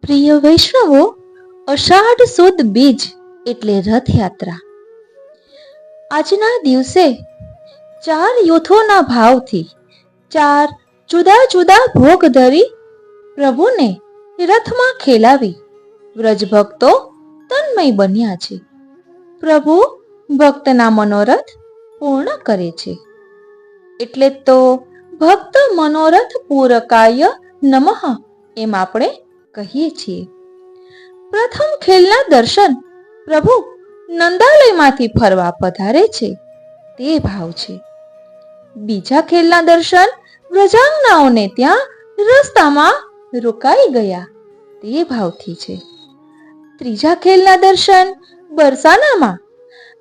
પ્રિય વૈષ્ણવો, અષાઢ સુદ બીજ એટલે રથયાત્રા. આજના દિવસે 4 યુથોના ભાવથી 4 જુદા જુદા ભોગ ધરી પ્રભુને રથમાં ખેલાવી વ્રજ ભક્તો તન્મય બન્યા છે. પ્રભુ ભક્તના મનોરથ પૂર્ણ કરે છે. એટલે તો ભક્ત મનોરથ પૂરકાય નમઃ એમ આપણે કહીએ છીએ. પ્રથમ ખેલના દર્શન પ્રભુ નંદાલયમાંથી ફરવા પધારે છે તે ભાવ છે. બીજા ખેલના દર્શન વ્રજાંગનાઓને ત્યાં રસ્તામાં રોકાઈ ગયા તે ભાવથી છે. ત્રીજા ખેલના દર્શન બરસાનામાં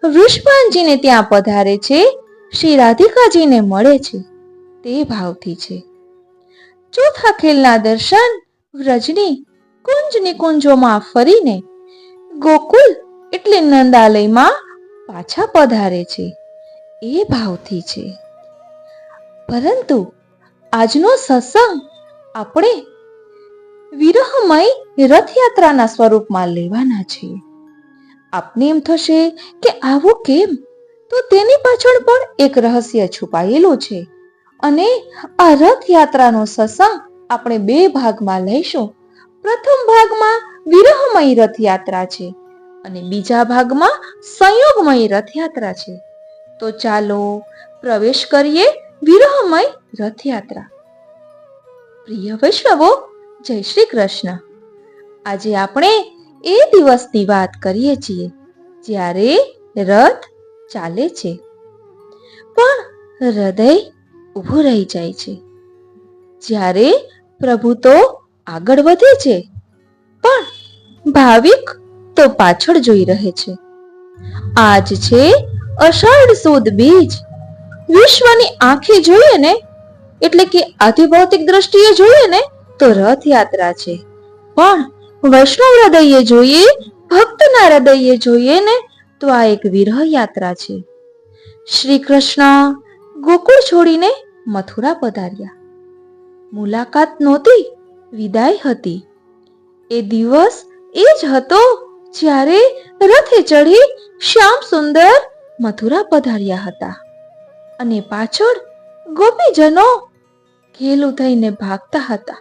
વૃષભાનજીને ત્યાં પધારે છે, શ્રી રાધિકાજીને મળે છે તે ભાવથી છે. ચોથા ખેલના દર્શન વ્રજની કુંજ નિકુંજોમાં ફરીને ગોકુલ એટલે નંદાલયમાં પાછા પધારે છે એ ભાવથી છે. પરંતુ આજનો સત્સંગ આપણે વિરહમય રથયાત્રાના સ્વરૂપમાં લેવાના છીએ. આપને એમ થશે કે આવું કેમ? તો તેની પાછળ પણ એક રહસ્ય છુપાયેલું છે અને આ રથયાત્રાનો સત્સંગ આપણે 2 ભાગમાં લઈશું. પ્રથમ ભાગમાં વિરહમય રથયાત્રા છે અને બીજા ભાગમાં સંયોગમય રથયાત્રા છે. તો ચાલો પ્રવેશ કરીએ વિરહમય રથયાત્રા. પ્રિય વૈષ્ણવો, જય શ્રી કૃષ્ણ. આજે આપણે એ દિવસની વાત કરીએ છીએ જ્યારે રથ ચાલે છે પણ હૃદય ઊભું રહી જાય છે. જ્યારે પ્રભુ તો આગળ વધે છે પણ ભાવિક તો પાછળ જોઈ રહે છે. આજ છે અષાઢ સુદ બીજ. વિશ્વની આંખે જોઈએ ને, એટલે કે આધિભૌતિક દ્રષ્ટિએ જોઈએ ને તો રથયાત્રા છે, પણ વૈષ્ણવ હૃદયે જોઈએ, ભક્તના હૃદયે જોઈએ ને તો આ એક વિરહ યાત્રા છે. શ્રી કૃષ્ણ ગોકુળ છોડીને મથુરા પધાર્યા. મુલાકાત નહોતી, વિદાય હતી. એ દિવસ એ જ હતો જ્યારે રથે ચડી શ્યામ સુંદર મથુરા પધાર્યા હતા અને પાછળ ગોપીજનો ઘેલું થઈને ભાગતા હતા.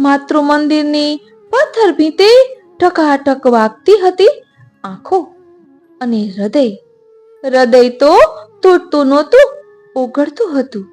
માતૃ મંદિરની પથ્થર ભીતે ટકાટક વાગતી હતી આંખો અને હૃદય તો તૂટતું નહોતું, ઓગળતું હતું.